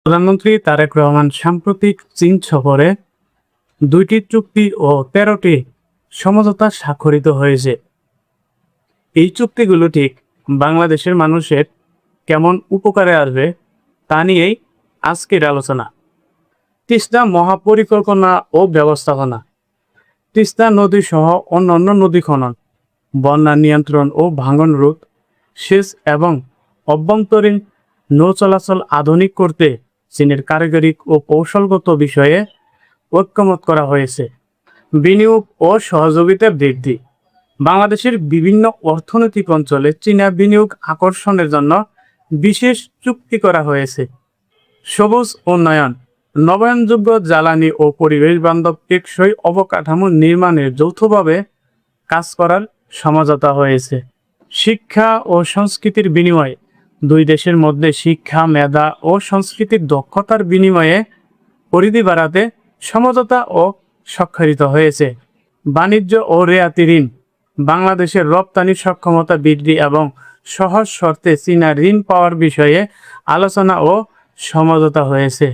প্রধানমন্ত্রী তারেক রহমান সাম্প্রতিক চীন সফরে 2টি চুক্তি ও 13টি সমঝোতা স্বাক্ষরিত হয়েছে। এই চুক্তিগুলো ঠিক বাংলাদেশের মানুষের কেমন উপকারে আসবে তা নিয়েই আজকের আলোচনা। তিস্তা মহাপরিকল্পনা ও ব্যবস্থাপনা। তিস্তা নদী সহ অন্যান্য নদী খনন, বন্যা নিয়ন্ত্রণ ও ভাঙন রোধ, সেচ এবং অভ্যন্তরীণ নৌ চলাচল আধুনিক করতে চীনের কারিগরি ও কৌশলগত বিষয়ে ঐকমত্য করা হয়েছে। বিনিয়োগ ও সহযোগিতা বৃদ্ধি। বাংলাদেশের বিভিন্ন অর্থনৈতিক অঞ্চলে চীনা বিনিয়োগ আকর্ষণের জন্য বিশেষ চুক্তি করা হয়েছে। সবুজ উন্নয়ন, নবায়নযোগ্য জ্বালানি ও পরিবেশ বান্ধব টেকসই অবকাঠামো নির্মাণে যৌথভাবে কাজ করার সমঝোতা হয়েছে। শিক্ষা ও সংস্কৃতির বিনিময়ে, দুই দেশের মধ্যে শিক্ষা, মেধা ও সংস্কৃতির দক্ষতার বিনিময়ে পরিধি বাড়াতে সমঝোতা ও স্বাক্ষরিত হয়েছে। বাণিজ্য ও রেয়াতি ঋণ, বাংলাদেশের রপ্তানি সক্ষমতা বৃদ্ধি এবং সহজ শর্তে চীনা ঋণ পাওয়ার বিষয়ে আলোচনা ও সমঝোতা হয়েছে।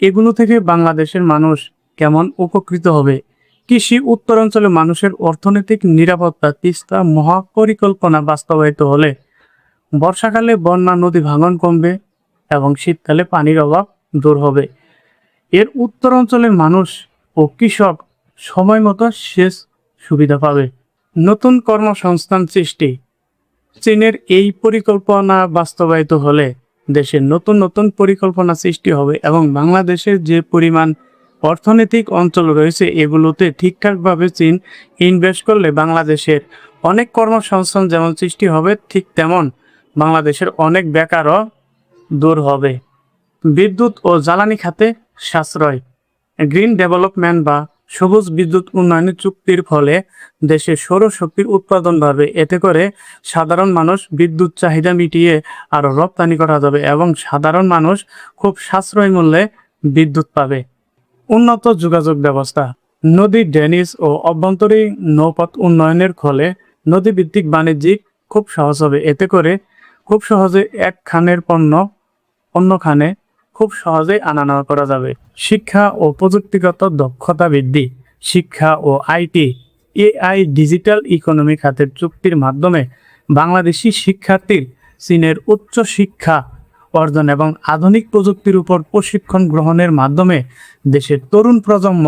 এগুলো থেকে বাংলাদেশের মানুষ কেমন উপকৃত হবে? কৃষি, উত্তরাঞ্চলে মানুষের অর্থনৈতিক নিরাপত্তা। তিস্তা মহাপরিকল্পনা বাস্তবায়িত হলে বর্ষাকালে বন্যা, নদী ভাঙন কমবে এবং শীতকালে পানির অভাব দূর হবে। এর উত্তরাঞ্চলের মানুষ ও কৃষক সময় মতো সেচ সুবিধা পাবে। নতুন কর্মসংস্থান সৃষ্টি। চীনের এই পরিকল্পনা বাস্তবায়িত হলে দেশের নতুন নতুন পরিকল্পনা সৃষ্টি হবে এবং বাংলাদেশের যে পরিমাণ অর্থনৈতিক অঞ্চল রয়েছে এগুলোতে ঠিকঠাকভাবে চীন ইনভেস্ট করলে বাংলাদেশের অনেক কর্মসংস্থান যেমন সৃষ্টি হবে, ঠিক তেমন বাংলাদেশের অনেক বেকারও দূর হবে। বিদ্যুৎ ও জ্বালানি খাতে সাশ্রয়। গ্রিন ডেভেলপমেন্ট বা সবুজ বিদ্যুৎ উন্নয়নের চুক্তির ফলে দেশে সৌরশক্তির উৎপাদন বাড়বে। এতে করে সাধারণ মানুষ বিদ্যুৎ চাহিদা মিটিয়ে আরও রপ্তানি করা যাবে এবং সাধারণ মানুষ খুব সাশ্রয় মূল্যে বিদ্যুৎ পাবে। উন্নত যোগাযোগ ব্যবস্থা। নদী, ড্রেনেজ ও অভ্যন্তরীণ নৌপথ উন্নয়নের ফলে নদীভিত্তিক বাণিজ্যিক খুব সহজ হবে। এতে করে খুব সহজে এক খানের পণ্য অন্য খানে খুব সহজেই আনা নেওয়া করা যাবে। শিক্ষা ও প্রযুক্তিগত দক্ষতা বৃদ্ধি। শিক্ষা ও আইটি, এআই, ডিজিটাল ইকোনমি খাতের চুক্তির মাধ্যমে বাংলাদেশি শিক্ষার্থীর চীনের উচ্চ শিক্ষা অর্জন এবং আধুনিক প্রযুক্তির উপর প্রশিক্ষণ গ্রহণের মাধ্যমে দেশের তরুণ প্রজন্ম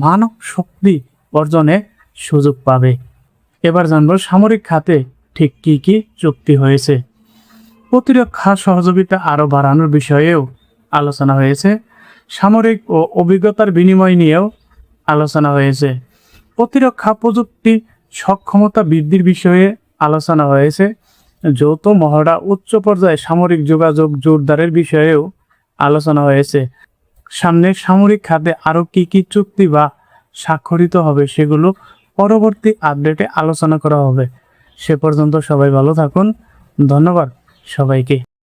মানব শক্তি অর্জনে সুযোগ পাবে। এবার জানব সামরিক খাতে ঠিক কী কী চুক্তি হয়েছে। প্রতিরক্ষা সহযোগিতা আরও বাড়ানোর বিষয়েও আলোচনা হয়েছে। সামরিক ও অভিজ্ঞতার বিনিময় নিয়েও আলোচনা হয়েছে। প্রতিরক্ষা প্রযুক্তি সক্ষমতা বৃদ্ধির বিষয়ে আলোচনা হয়েছে। যৌথ মহড়া, উচ্চ পর্যায়ে সামরিক যোগাযোগ জোরদারের বিষয়েও আলোচনা হয়েছে। সামনে সামরিক খাতে আরও কী কী চুক্তি বা স্বাক্ষরিত হবে সেগুলো পরবর্তী আপডেটে আলোচনা করা হবে। সে পর্যন্ত সবাই ভালো থাকুন। ধন্যবাদ সবাইকে।